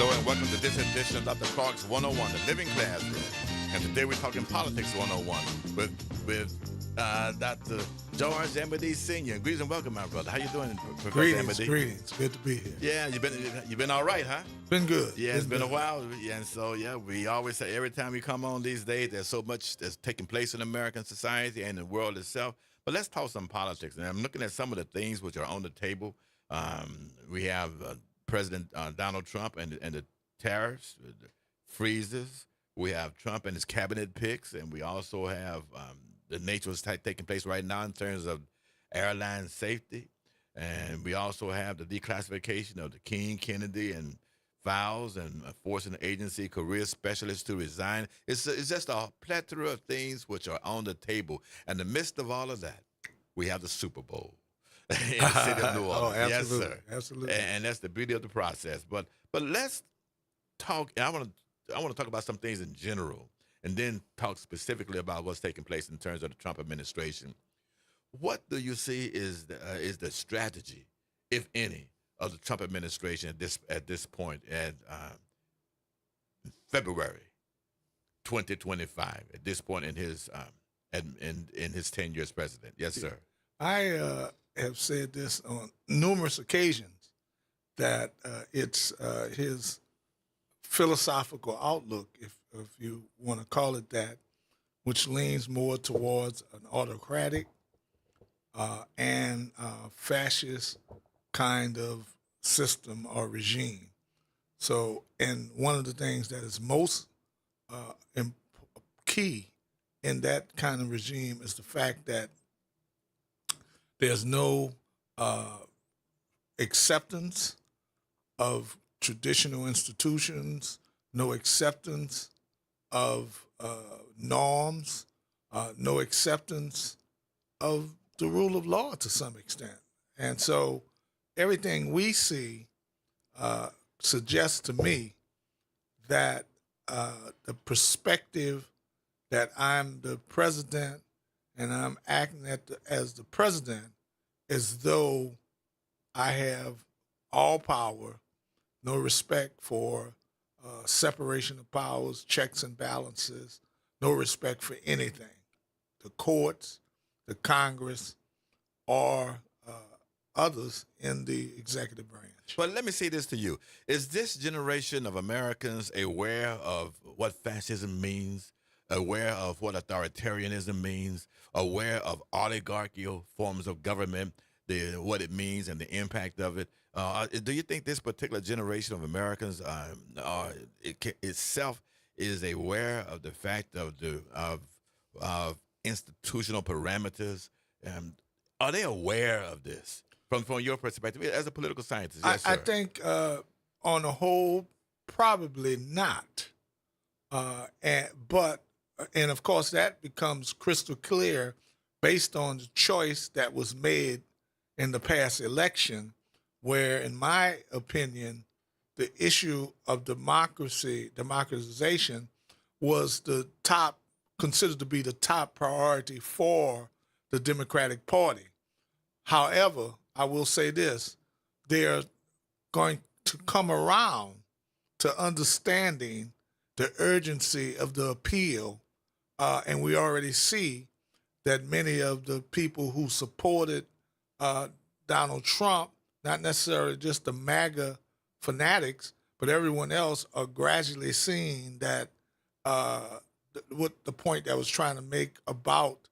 Hello and welcome to this edition of Dr. Clark's 101, the Living Classroom. And today we're talking Politics 101 with Dr. George Amedee Sr. Greetings and welcome, my brother. How you doing, Professor Amedee? Greetings. Good to be here. Yeah, you've been all right, huh? Been good. Yeah, it's been a while. Yeah, and so, yeah, we always say every time we come on these days, there's so much that's taking place in American society and the world itself. But let's talk some politics. And I'm looking at some of the things which are on the table. We have President Donald Trump and the tariffs, the freezes. We have Trump and his cabinet picks, and we also have the nature of what's taking place right now in terms of airline safety. And we also have the declassification of the King, Kennedy, and files, and forcing the agency career specialists to resign. It's just a plethora of things which are on the table. And in the midst of all of that, we have the Super Bowl in the city of New Orleans. Oh, absolutely. Yes, sir. Absolutely. And that's the beauty of the process. But let's talk. I want to talk about some things in general, and then talk specifically about what's taking place in terms of the Trump administration. What do you see is the strategy, if any, of the Trump administration at this point at February 2025? At this point in his in his tenure as president, yes, sir. I have said this on numerous occasions that it's his philosophical outlook, if you want to call it that, which leans more towards an autocratic and fascist kind of system or regime. So, and one of the things that is most key in that kind of regime is the fact that there's no acceptance of traditional institutions, no acceptance of norms, no acceptance of the rule of law to some extent. And so everything we see suggests to me that the perspective that I'm the president and I'm acting as the president as though I have all power, no respect for separation of powers, checks and balances, no respect for anything, the courts, the Congress, or others in the executive branch. But let me say this to you. Is this generation of Americans aware of what fascism means, aware of what authoritarianism means, aware of oligarchical forms of government, what it means and the impact of it? Do you think this particular generation of Americans itself is aware of the fact of institutional parameters? Are they aware of this from your perspective as a political scientist? Yes, sir. I think on the whole, probably not. And of course, that becomes crystal clear based on the choice that was made in the past election, where, in my opinion, the issue of democratization, was considered to be the top priority for the Democratic Party. However, I will say this, they're going to come around to understanding the urgency of the appeal, and we already see that many of the people who supported Donald Trump, not necessarily just the MAGA fanatics, but everyone else, are gradually seeing that what the point that I was trying to make about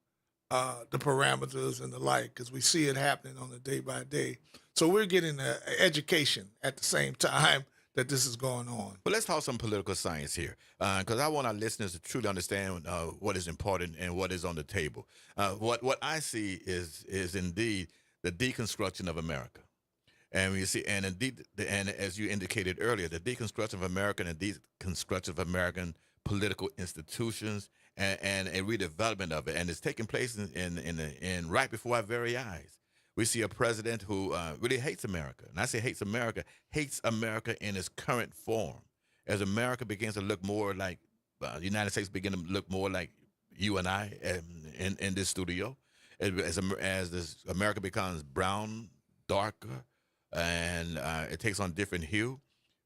the parameters and the like, because we see it happening on a day by day. So we're getting an education at the same time that this is going on. But let's talk some political science here, because I want our listeners to truly understand what is important and what is on the table. What I see is indeed the deconstruction of America. And you see, and indeed, and as you indicated earlier, the deconstruction of America and the deconstruction of American political institutions and a redevelopment of it, and it's taking place in right before our very eyes. We see a president who really hates America, and I say hates America in its current form. As America begins to look more like the United States, begin to look more like you and I in this studio, as America becomes brown, darker, and it takes on different hue,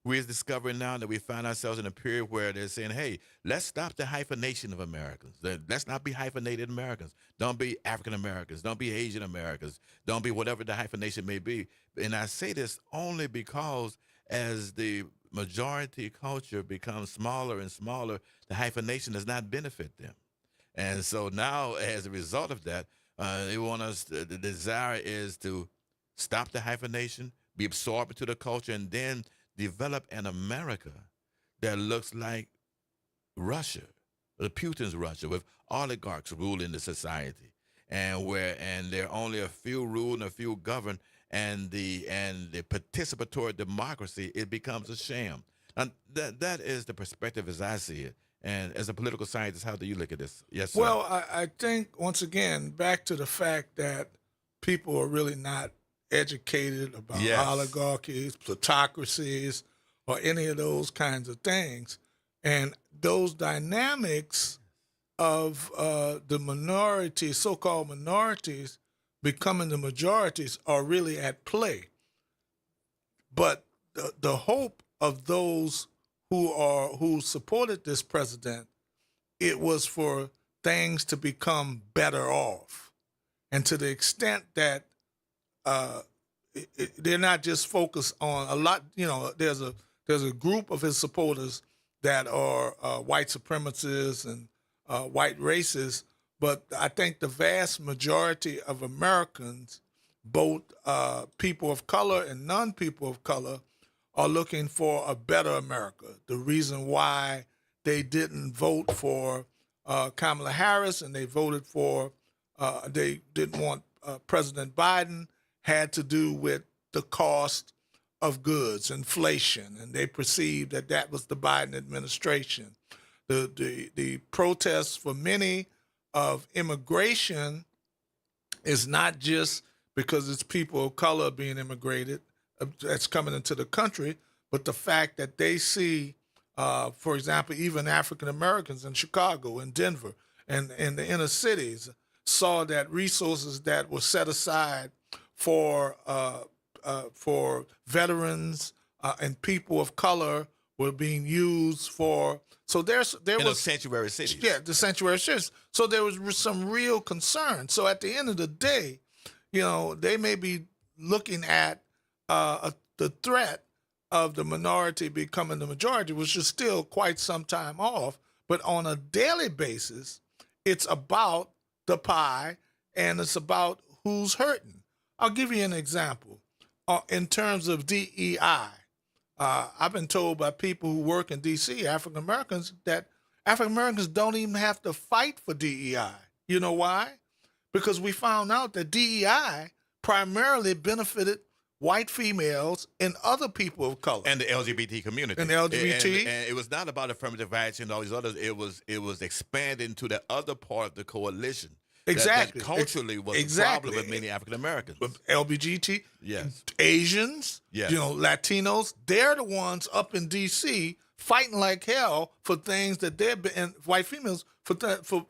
we're discovering now that we find ourselves in a period where they're saying, hey, let's stop the hyphenation of Americans. Let's not be hyphenated Americans. Don't be African Americans. Don't be Asian Americans. Don't be whatever the hyphenation may be. And I say this only because as the majority culture becomes smaller and smaller, the hyphenation does not benefit them. And so now, as a result of that, they want us, the desire is to stop the hyphenation, be absorbed into the culture, and then develop an America that looks like Russia, the Putin's Russia, with oligarchs ruling the society, and there are only a few rule and a few govern, and the participatory democracy, it becomes a sham. And that is the perspective as I see it. And as a political scientist, how do you look at this? Yes, sir. Well, I think, once again, back to the fact that people are really not educated about Yes. oligarchies, plutocracies, or any of those kinds of things. And those dynamics of the minority, so-called minorities, becoming the majorities are really at play. But the hope of those who supported this president, it was for things to become better off, and to the extent that they're not just focused on a lot. You know, there's a group of his supporters that are white supremacists and white racists, but I think the vast majority of Americans, both people of color and non-people of color, are looking for a better America. The reason why they didn't vote for Kamala Harris and they voted for, they didn't want President Biden, had to do with the cost of goods, inflation, and they perceived that that was the Biden administration. The protests for many of immigration is not just because it's people of color being immigrated that's coming into the country, but the fact that they see, for example, even African Americans in Chicago and Denver and in the inner cities saw that resources that were set aside for veterans and people of color were being used for. So there in was those sanctuary cities. Yeah, the sanctuary cities. So there was some real concern. So at the end of the day, you know, they may be looking at the threat of the minority becoming the majority, which is still quite some time off. But on a daily basis, it's about the pie and it's about who's hurting. I'll give you an example. In terms of DEI, I've been told by people who work in D.C., African Americans, that African Americans don't even have to fight for DEI. You know why? Because we found out that DEI primarily benefited white females and other people of color. And the LGBT community. And the LGBT. And it was not about affirmative action and all these others. It was expanding to the other part of the coalition. Exactly. That culturally was a problem with many African Americans. LGBT, Yes. Asians, Yes. you know, Latinos, they're the ones up in D.C. fighting like hell for things that and white females for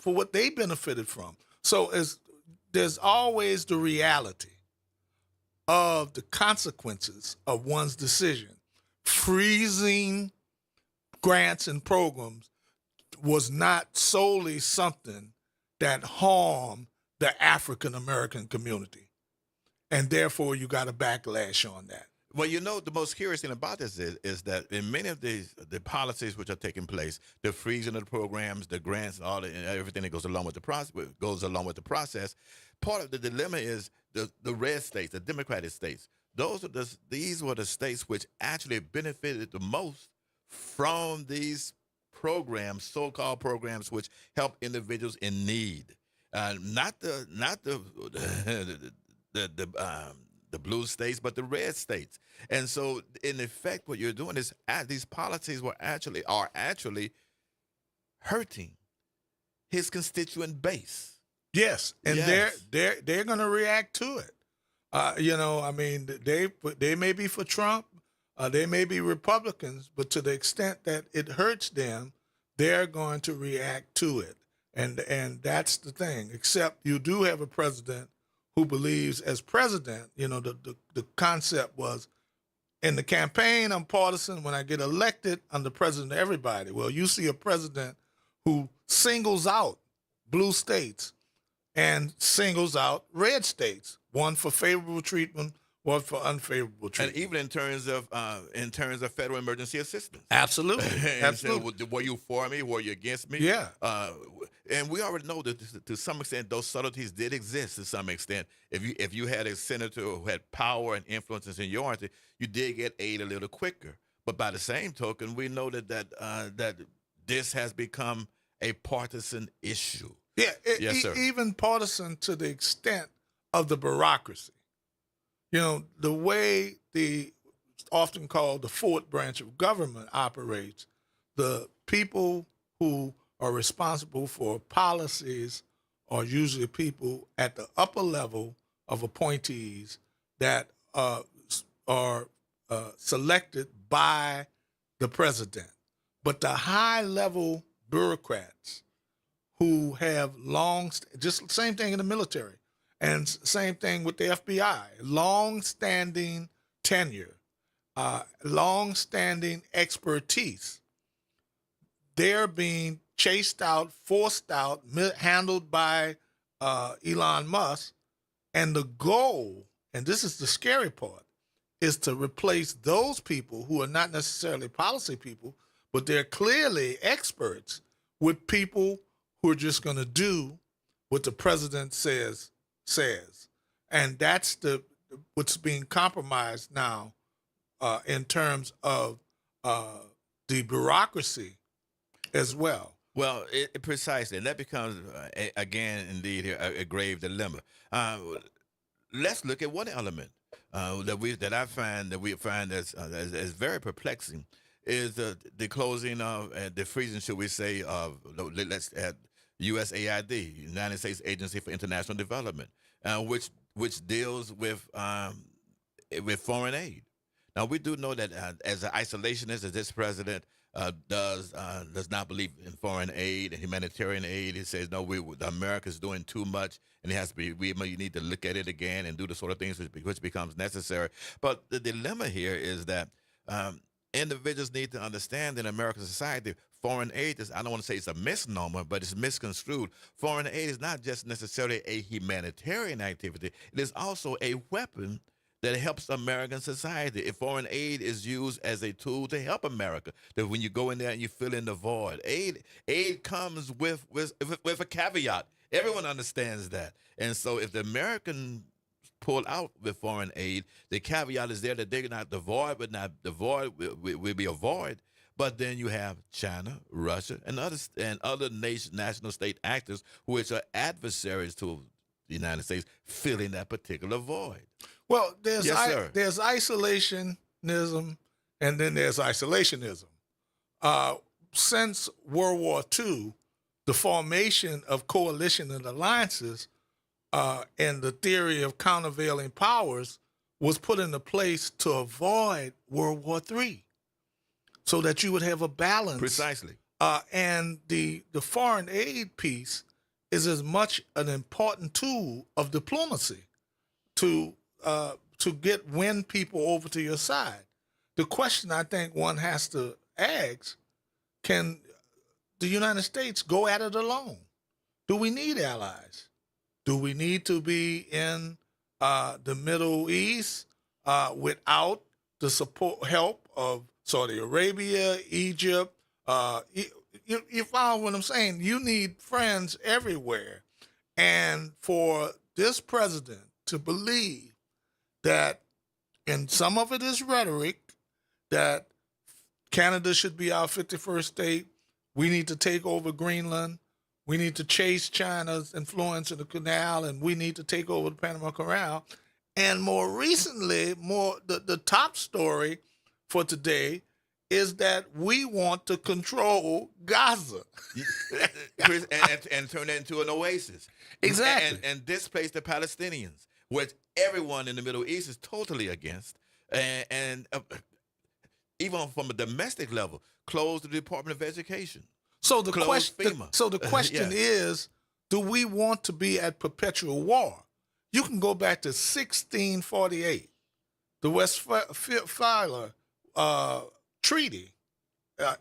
what they benefited from. So there's always the reality of the consequences of one's decision. Freezing grants and programs was not solely something that harmed the African American community. And therefore, you got a backlash on that. Well, you know, the most curious thing about this is that in many of the policies which are taking place, the freezing of the programs, the grants, and everything that goes along with the process, part of the dilemma is the red states, the Democratic states. These were the states which actually benefited the most from these programs, so-called programs, which help individuals in need. Not the blue states, but the red states. And so, in effect, what you're doing is these policies are actually hurting his constituent base. Yes, and Yes. they're going to react to it. You know, I mean, they may be for Trump, they may be Republicans, but to the extent that it hurts them, they're going to react to it. And that's the thing. Except you do have a president who believes, as president, you know, the concept was In the campaign, I'm partisan. When I get elected, I'm the president of everybody. Well, you see a president who singles out blue states and singles out red states, one for favorable treatment, one for unfavorable And treatment. even in terms of federal emergency assistance. Absolutely. And so, Absolutely. were you for me? Were you against me? Yeah. And we already know that to some extent those subtleties did exist. To some extent, if you had a senator who had power and influence and seniority, you did get aid a little quicker. But by the same token, we know that this has become a partisan issue. Yeah. Yes, sir. Even partisan to the extent of the bureaucracy. You know, the way the often called the fourth branch of government operates, the people who are responsible for policies are usually people at the upper level of appointees that are selected by the president. But the high level bureaucrats who have just same thing in the military, and same thing with the FBI, long-standing tenure, long-standing expertise. They're being chased out, forced out, handled by Elon Musk, and the goal, and this is the scary part, is to replace those people who are not necessarily policy people, but they're clearly experts with people who are just going to do what the president says. And that's what's being compromised now in terms of the bureaucracy as well. Well, precisely, and that becomes again, indeed, a grave dilemma. Let's look at one element that we find as very perplexing is the closing of the freezing, should we say, of let's add USAID, United States Agency for International Development, which deals with foreign aid. Now we do know that as an isolationist as this president does not believe in foreign aid and humanitarian aid. He says no, America's doing too much, and it has to be. We need to look at it again and do the sort of things which becomes necessary. But the dilemma here is that individuals need to understand in American society, foreign aid is, I don't want to say it's a misnomer, but it's misconstrued. Foreign aid is not just necessarily a humanitarian activity. It is also a weapon that helps American society. If foreign aid is used as a tool to help America, that when you go in there and you fill in the void, aid comes with a caveat. Everyone understands that. And so if the American pull out with foreign aid, the caveat is there that they're not the void, but not the void will be a void. But then you have China, Russia, and other national state actors which are adversaries to the United States filling that particular void. Well, there's Yes, there's isolationism, and then there's isolationism. Since World War II, the formation of coalition and alliances and the theory of countervailing powers was put into place to avoid World War III, so that you would have a balance. Precisely. And the foreign aid piece is as much an important tool of diplomacy to win people over to your side. The question I think one has to ask: can the United States go at it alone? Do we need allies? Do we need to be in the Middle East without the help of Saudi Arabia, Egypt? You follow what I'm saying? You need friends everywhere. And for this president to believe that, and some of it is rhetoric, that Canada should be our 51st state, we need to take over Greenland, we need to chase China's influence in the canal, and we need to take over the Panama Canal. And more recently, the top story for today is that we want to control Gaza. and turn it into an oasis. Exactly. And displace the Palestinians, which everyone in the Middle East is totally against. And even from a domestic level, close the Department of Education. So the Close question, FEMA. so the question Yeah. is, do we want to be at perpetual war? You can go back to 1648. the Westphalia Treaty, uh,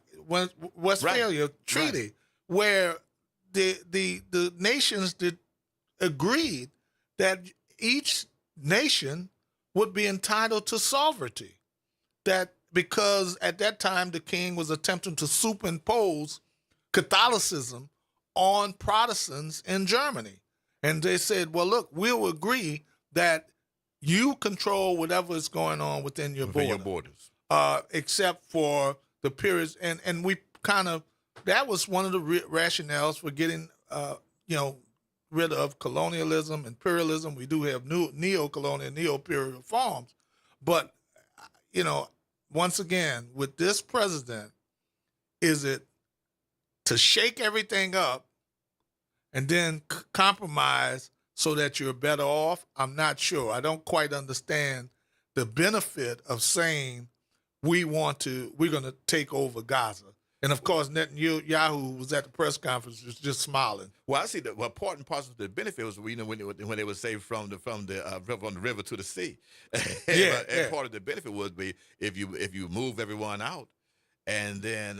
Westphalia Treaty, where the nations did agreed that each nation would be entitled to sovereignty. That because at that time the king was attempting to superimpose Catholicism on Protestants in Germany. And they said, well, look, we'll agree that you control whatever is going on within your borders. Except for the periods. And we kind of, that was one of the rationales for getting, rid of colonialism, imperialism. We do have neo-colonial, neo-imperial forms. But, once again, with this president, is it to shake everything up and then compromise so that you're better off? I'm not sure. I don't quite understand the benefit of saying we're going to take over Gaza. And of course, Netanyahu was at the press conference just smiling. Well, I see that. Well, part and parcel of the benefit was when they were saved from the river to the sea. And part of the benefit would be if you move everyone out, and then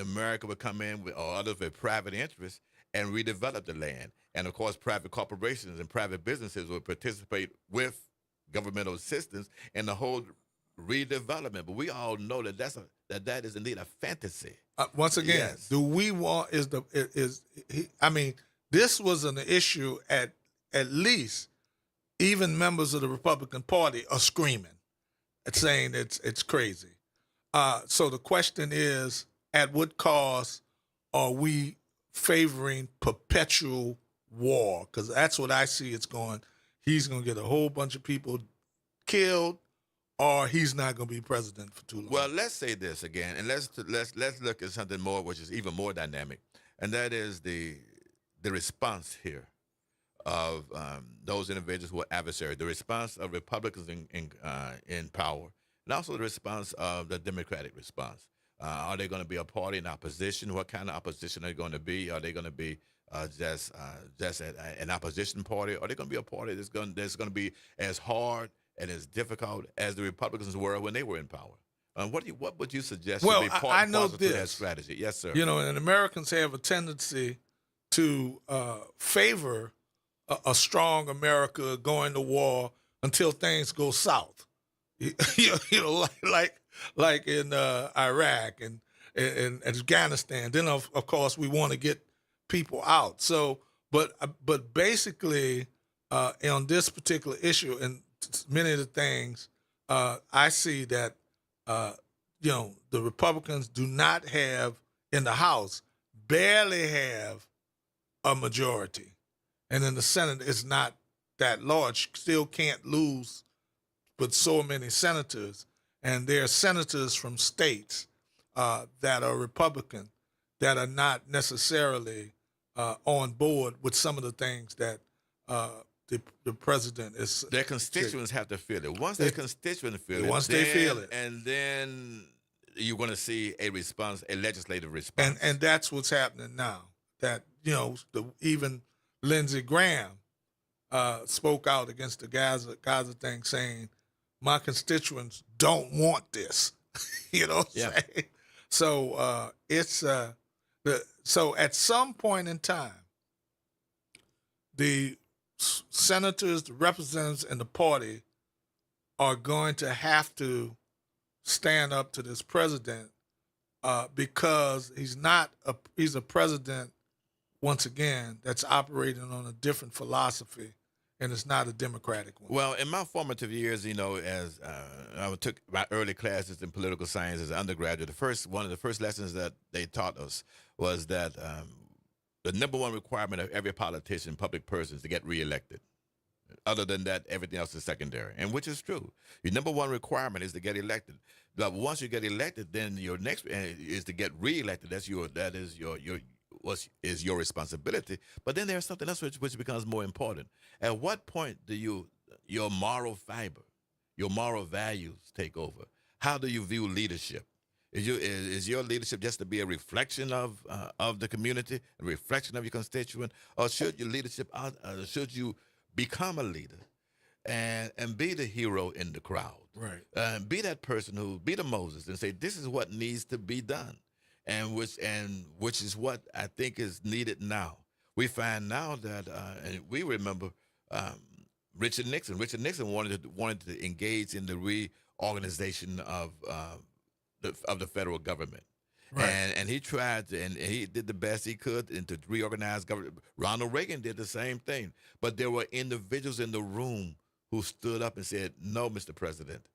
America would come in or others with private interests and redevelop the land. And of course, private corporations and private businesses would participate with governmental assistance in the whole redevelopment. But we all know that that is indeed a fantasy. Once again, yes. Do we want this was an issue at least even members of the Republican Party are screaming at saying it's crazy. So the question is, at what cost are we favoring perpetual war? Because that's what I see it's going. He's going to get a whole bunch of people killed, or he's not going to be president for too long. Well, let's say this again, and let's look at something more, which is even more dynamic, and that is the response here of those individuals who are adversaries, the response of Republicans in power, and also the response of the Democratic response. Are they going to be a party in opposition? What kind of opposition are they going to be? Are they going to be just an opposition party? Are they going to be a party that's going to be as hard and as difficult as the Republicans were when they were in power? What would you suggest would be part and parcel to that strategy? Yes, sir. And Americans have a tendency to favor a strong America going to war until things go south. Like in Iraq and Afghanistan. Then of course we want to get people out. So, but basically on this particular issue and many of the things, I see that the Republicans do not have in the House, barely have a majority, and in the Senate it's not that large. Still can't lose, but so many senators. And there are senators from states that are Republican that are not necessarily on board with some of the things that the president is. Their constituents have to feel it. Once their constituents feel it, they feel it, and then you're going to see a response, a legislative response. And that's what's happening now. That even Lindsey Graham spoke out against the Gaza thing, saying, my constituents don't want this. You know what I'm saying? So so at some point in time, the senators, the representatives, and the party are going to have to stand up to this president because he's a president, once again, that's operating on a different philosophy. And it's not a democratic one. Well, in my formative years, as I took my early classes in political science as an undergraduate, one of the first lessons that they taught us was that the number one requirement of every politician, public person, is to get reelected. Other than that, everything else is secondary, and which is true. Your number one requirement is to get elected. But once you get elected, then your next is to get reelected. That is your responsibility. But then there's something else which becomes more important. At what point do your moral fiber, your moral values take over? How do you view leadership? Is your leadership just to be a reflection of the community, a reflection of your constituent, or should your leadership should you become a leader and be the hero in the crowd. Right. Be that person who be the Moses and say this is what needs to be done, and which is what I think is needed now. We find now that and we remember um, Richard Nixon. Richard Nixon wanted to engage in the reorganization of the federal government. Right. And he tried to, and he did the best he could and to reorganize government. Ronald Reagan did the same thing, but there were individuals in the room who stood up and said, "No, Mr. President,"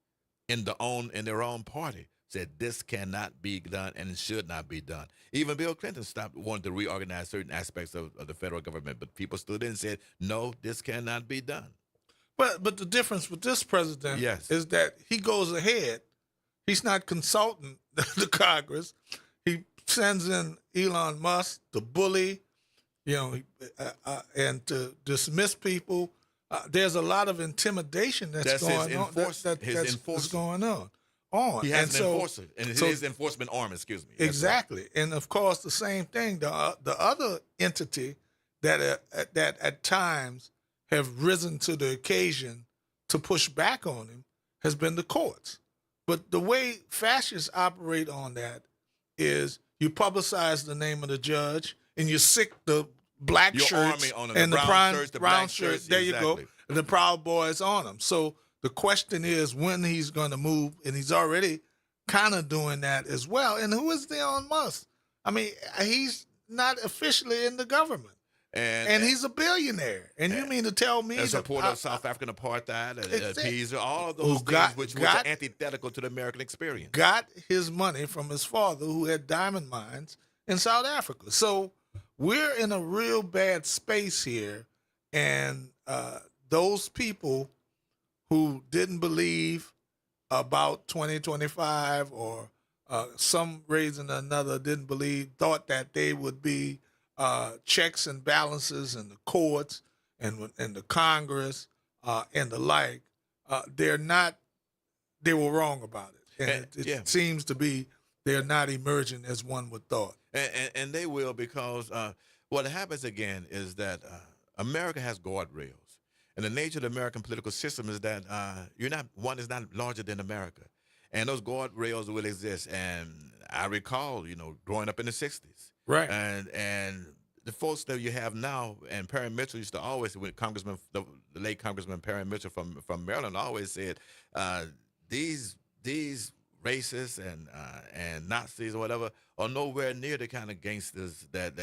in their own party said this cannot be done and it should not be done. Even Bill Clinton stopped wanting to reorganize certain aspects of the federal government, but people stood in and said, "No, this cannot be done." But the difference with this president Yes. is that he goes ahead. He's not consulting the Congress. He sends in Elon Musk, the bully, and to dismiss people. There's a lot of intimidation that's going on. That's going on. He has an enforcer, and his enforcement arm. Excuse me. Exactly, and of course the same thing. The other entity that at times have risen to the occasion to push back on him has been the courts. But the way fascists operate on that is you publicize the name of the judge and you sick the black Your shirts army on them, and the brown the shirts, the brown black shirts. shirts, There you go. exactly. And the Proud Boys on them. So the question is when he's going to move, and he's already kind of doing that as well. And who is Elon Musk? I mean, he's not officially in the government. And he's a billionaire. And you mean to tell me a supporter of South African apartheid, appeaser, all of who those got- things which got- are antithetical to the American experience. got his money from his father who had diamond mines in South Africa. So we're in a real bad space here. And those people who didn't believe about 2025 or some reason or another didn't believe, thought that they would be checks and balances in the courts and the Congress and the like, they're not. They were wrong about it, and it seems to be they're not emerging as one would thought. And they will, because what happens again is that America has guardrails, and the nature of the American political system is that one is not larger than America, and those guardrails will exist. And I recall, growing up in the '60s. Right. And the folks that you have now, and Perry Mitchell used to always, when the late Congressman Perry Mitchell from Maryland always said, these racists and Nazis or whatever are nowhere near the kind of gangsters that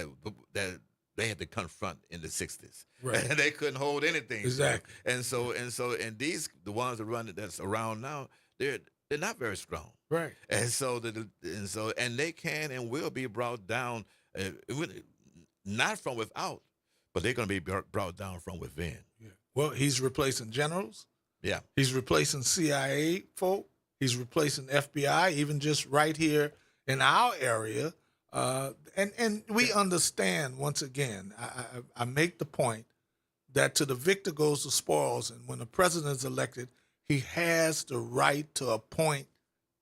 they had to confront in the '60s. Right. And they couldn't hold anything. Exactly. And the ones that run that's around now, they're not very strong. Right. And so they can and will be brought down, not from without, but they're going to be brought down from within. Yeah. Well, he's replacing generals. Yeah. He's replacing CIA folk. He's replacing FBI, even just right here in our area. And we understand, once again, I make the point that to the victor goes the spoils. And when the president is elected, he has the right to appoint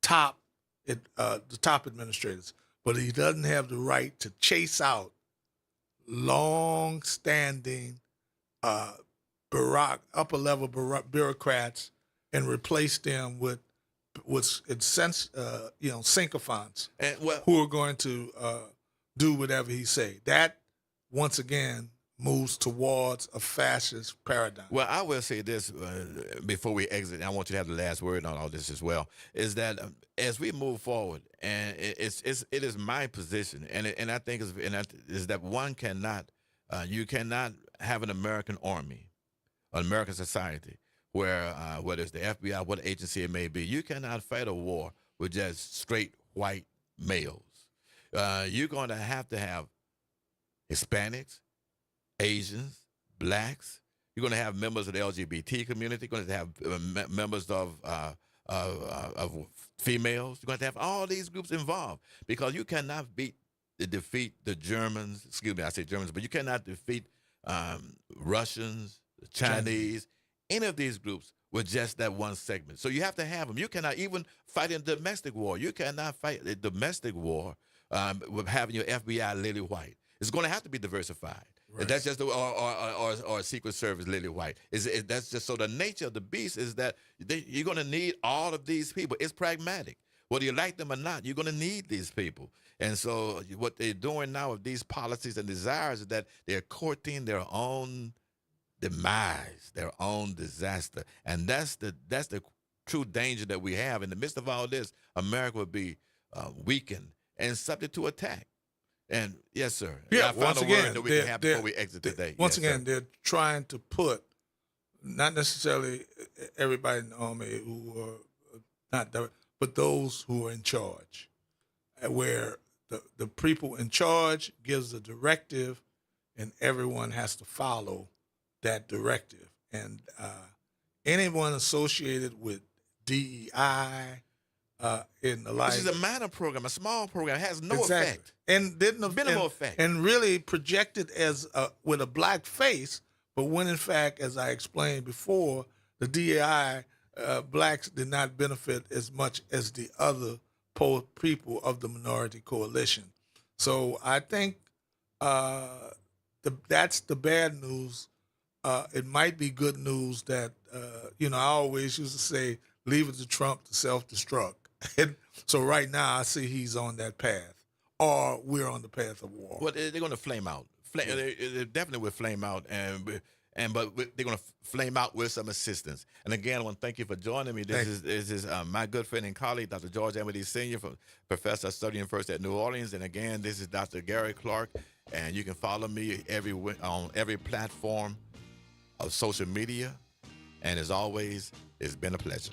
the top administrators, but he doesn't have the right to chase out long-standing upper-level bureaucrats and replace them with sycophants who are going to do whatever he say. That, once again, moves towards a fascist paradigm. Well, I will say this before we exit, and I want you to have the last word on all this as well, is that as we move forward, and it is my position, and I think is that one cannot, you cannot have an American army, an American society, where whether it's the FBI, what agency it may be, you cannot fight a war with just straight white males. You're going to have Hispanics, Asians, blacks. You're going to have members of the LGBT community. You're going to have members of females. You're going to have all these groups involved, because you cannot defeat the Germans. Excuse me, I say Germans, but you cannot defeat Russians, the Chinese, any of these groups with just that one segment. So you have to have them. You cannot even fight in domestic war. You cannot fight a domestic war with having your FBI lily white. It's going to have to be diversified. Right. That's just or Secret Service Lily White. That's just so the nature of the beast is that you're going to need all of these people. It's pragmatic. Whether you like them or not, you're going to need these people. And so what they're doing now with these policies and desires is that they're courting their own demise, their own disaster. And that's the true danger that we have. In the midst of all this, America would be weakened and subject to attack. And yes, sir. Yeah, I found a word that we can have before we exit today. Once Yes, again, sir. they're trying to put not necessarily everybody in the army who are not direct, but those who are in charge, where the people in charge gives a directive, and everyone has to follow that directive. And anyone associated with DEI in the life, This is a minor program, a small program. It has no exactly. effect. And didn't have Minimal effect. and really projected as with a black face, but when in fact, as I explained before, the DEI blacks did not benefit as much as the other people of the minority coalition. So I think that's the bad news. It might be good news that I always used to say, leave it to Trump to self-destruct. And so right now, I see he's on that path, or we're on the path of war. Well, they're going to flame out. They definitely will flame out, but they're going to flame out with some assistance. And again, I want to thank you for joining me. This is my good friend and colleague, Dr. George Amity Sr., professor studying first at New Orleans. And again, this is Dr. Gary Clark, and you can follow me on every platform of social media. And as always, it's been a pleasure.